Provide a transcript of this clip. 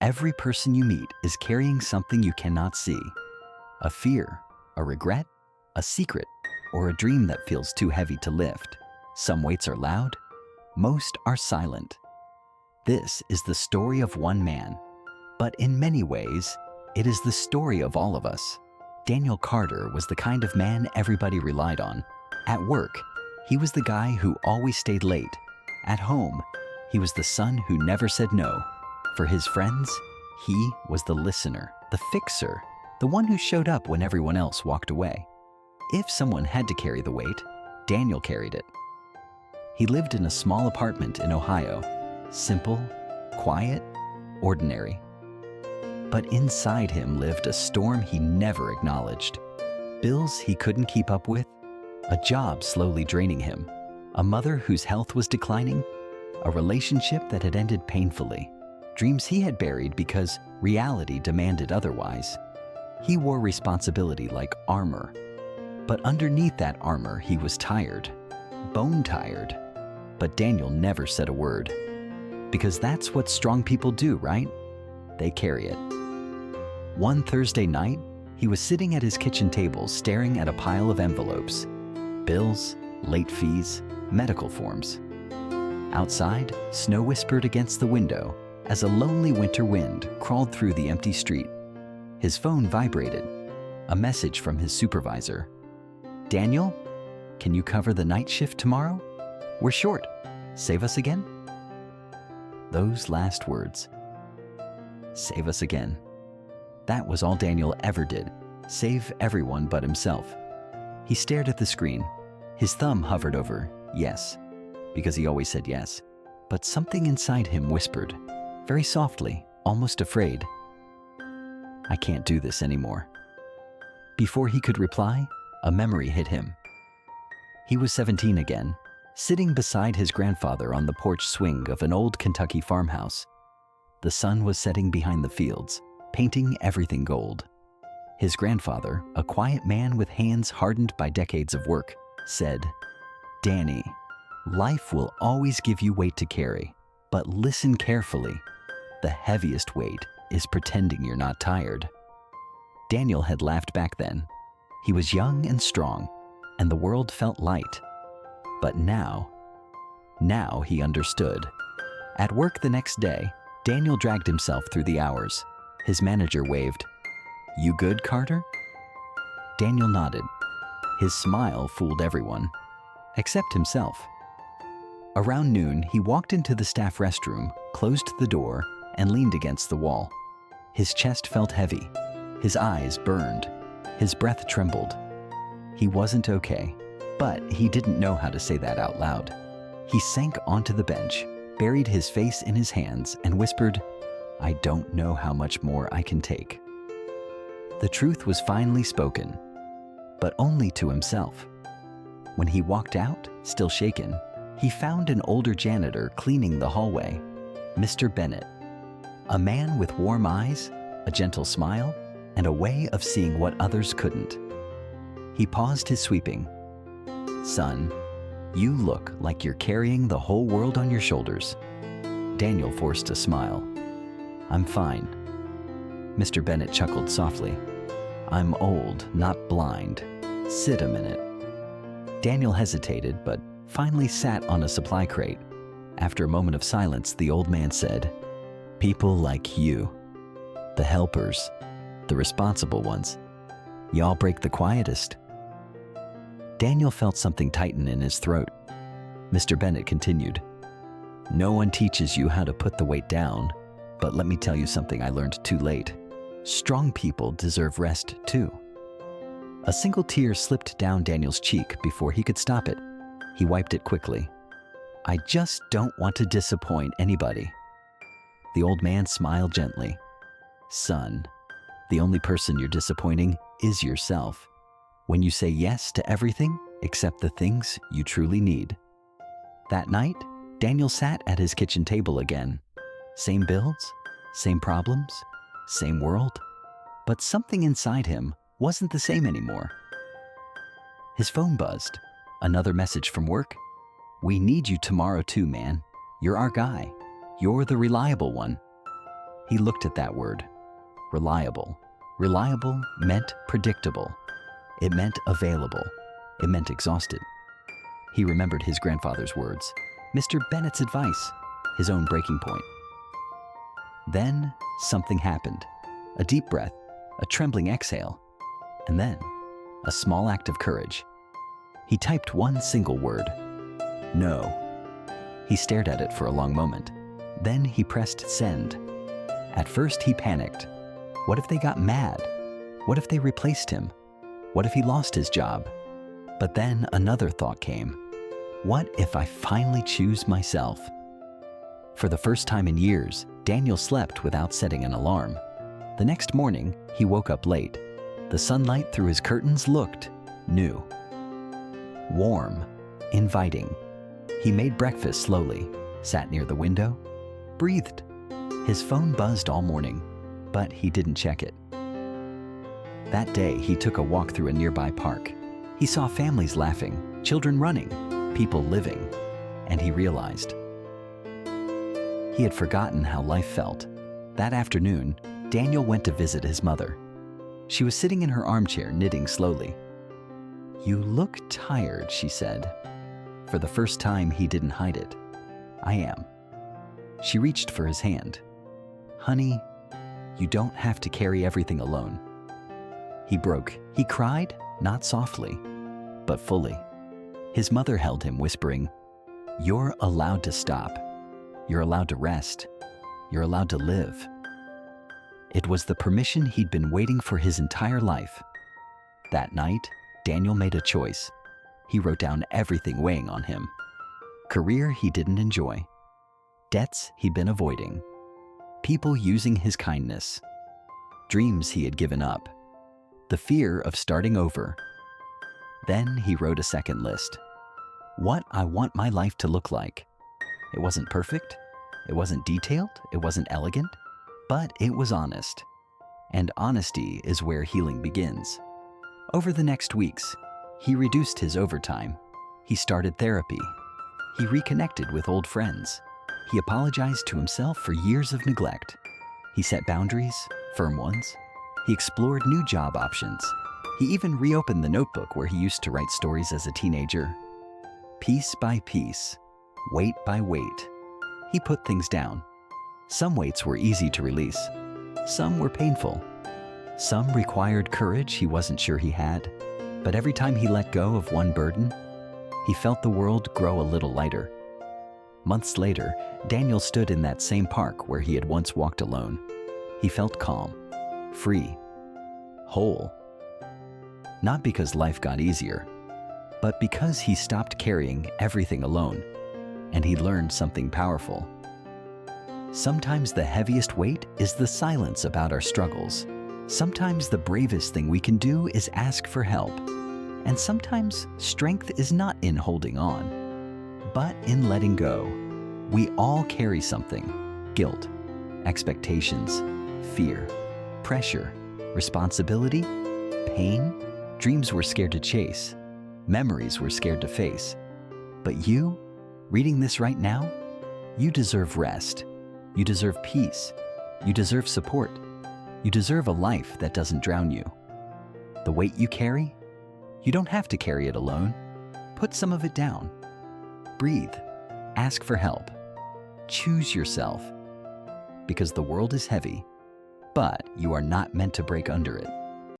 Every person you meet is carrying something you cannot see. A fear, a regret, a secret, or a dream that feels too heavy to lift. Some weights are loud, most are silent. This is the story of one man, but in many ways, it is the story of all of us. Daniel Carter was the kind of man everybody relied on. At work, he was the guy who always stayed late. At home, he was the son who never said no. For his friends, he was the listener, the fixer, the one who showed up when everyone else walked away. If someone had to carry the weight, Daniel carried it. He lived in a small apartment in Ohio, simple, quiet, ordinary. But inside him lived a storm he never acknowledged. Bills he couldn't keep up with, a job slowly draining him, a mother whose health was declining, a relationship that had ended painfully, dreams he had buried because reality demanded otherwise. He wore responsibility like armor, but underneath that armor he was tired, bone tired. But Daniel never said a word, because that's what strong people do, right? They carry it. One Thursday night, he was sitting at his kitchen table staring at a pile of envelopes, bills, late fees, medical forms. Outside, snow whispered against the window as a lonely winter wind crawled through the empty street. His phone vibrated, a message from his supervisor. "Daniel, can you cover the night shift tomorrow? We're short. Save us again?" Those last words. Save us again. That was all Daniel ever did, save everyone but himself. He stared at the screen. His thumb hovered over yes, because he always said yes. But something inside him whispered, very softly, almost afraid, "I can't do this anymore." Before he could reply, a memory hit him. He was 17 again, sitting beside his grandfather on the porch swing of an old Kentucky farmhouse. The sun was setting behind the fields, painting everything gold. His grandfather, a quiet man with hands hardened by decades of work, said, "Danny, life will always give you weight to carry, but listen carefully. The heaviest weight is pretending you're not tired." Daniel had laughed back then. He was young and strong, and the world felt light. But now he understood. At work the next day, Daniel dragged himself through the hours. His manager waved, "You good, Carter?" Daniel nodded. His smile fooled everyone, except himself. Around noon, he walked into the staff restroom, closed the door, and leaned against the wall. His chest felt heavy. His eyes burned. His breath trembled. He wasn't okay, but he didn't know how to say that out loud. He sank onto the bench, buried his face in his hands, and whispered, "I don't know how much more I can take." The truth was finally spoken, but only to himself. When he walked out, still shaken, he found an older janitor cleaning the hallway, Mr. Bennett, a man with warm eyes, a gentle smile, and a way of seeing what others couldn't. He paused his sweeping. "Son, you look like you're carrying the whole world on your shoulders." Daniel forced a smile. "I'm fine." Mr. Bennett chuckled softly. "I'm old, not blind. Sit a minute." Daniel hesitated, but finally sat on a supply crate. After a moment of silence, the old man said, "People like you, the helpers, the responsible ones, y'all break the quietest." Daniel felt something tighten in his throat. Mr. Bennett continued, "No one teaches you how to put the weight down, but let me tell you something I learned too late. Strong people deserve rest too." A single tear slipped down Daniel's cheek before he could stop it. He wiped it quickly. "I just don't want to disappoint anybody." The old man smiled gently. "Son, the only person you're disappointing is yourself. When you say yes to everything except the things you truly need." That night, Daniel sat at his kitchen table again. Same bills, same problems, same world. But something inside him wasn't the same anymore. His phone buzzed. Another message from work. "We need you tomorrow too, man. You're our guy. You're the reliable one." He looked at that word. Reliable. Reliable meant predictable. It meant available. It meant exhausted. He remembered his grandfather's words, Mr. Bennett's advice, his own breaking point. Then something happened. A deep breath, a trembling exhale, and then a small act of courage. He typed one single word, no. He stared at it for a long moment. Then he pressed send. At first he panicked. What if they got mad? What if they replaced him? What if he lost his job? But then another thought came. What if I finally choose myself? For the first time in years, Daniel slept without setting an alarm. The next morning, he woke up late. The sunlight through his curtains looked new. Warm, inviting. He made breakfast slowly, sat near the window, breathed. His phone buzzed all morning, but he didn't check it. That day, he took a walk through a nearby park. He saw families laughing, children running, people living, and he realized he had forgotten how life felt. That afternoon, Daniel went to visit his mother. She was sitting in her armchair knitting slowly. "You look tired," she said. For the first time, he didn't hide it. "I am." She reached for his hand. "Honey, you don't have to carry everything alone." He broke. He cried, not softly, but fully. His mother held him, whispering, "You're allowed to stop. You're allowed to rest. You're allowed to live." It was the permission he'd been waiting for his entire life. That night, Daniel made a choice. He wrote down everything weighing on him. Career he didn't enjoy. Debts he'd been avoiding. People using his kindness. Dreams he had given up. The fear of starting over. Then he wrote a second list. What I want my life to look like. It wasn't perfect. It wasn't detailed. It wasn't elegant. But it was honest. And honesty is where healing begins. Over the next weeks, he reduced his overtime. He started therapy. He reconnected with old friends. He apologized to himself for years of neglect. He set boundaries, firm ones. He explored new job options. He even reopened the notebook where he used to write stories as a teenager. Piece by piece, weight by weight, he put things down. Some weights were easy to release. Some were painful. Some required courage he wasn't sure he had. But every time he let go of one burden, he felt the world grow a little lighter. Months later, Daniel stood in that same park where he had once walked alone. He felt calm, free, whole. Not because life got easier, but because he stopped carrying everything alone, and he learned something powerful. Sometimes the heaviest weight is the silence about our struggles. Sometimes the bravest thing we can do is ask for help. And sometimes strength is not in holding on, but in letting go. We all carry something: guilt, expectations, fear, pressure, responsibility, pain, dreams we're scared to chase, memories we're scared to face. But you, reading this right now, you deserve rest. You deserve peace. You deserve support. You deserve a life that doesn't drown you. The weight you carry, you don't have to carry it alone. Put some of it down. Breathe. Ask for help. Choose yourself. Because the world is heavy, but you are not meant to break under it.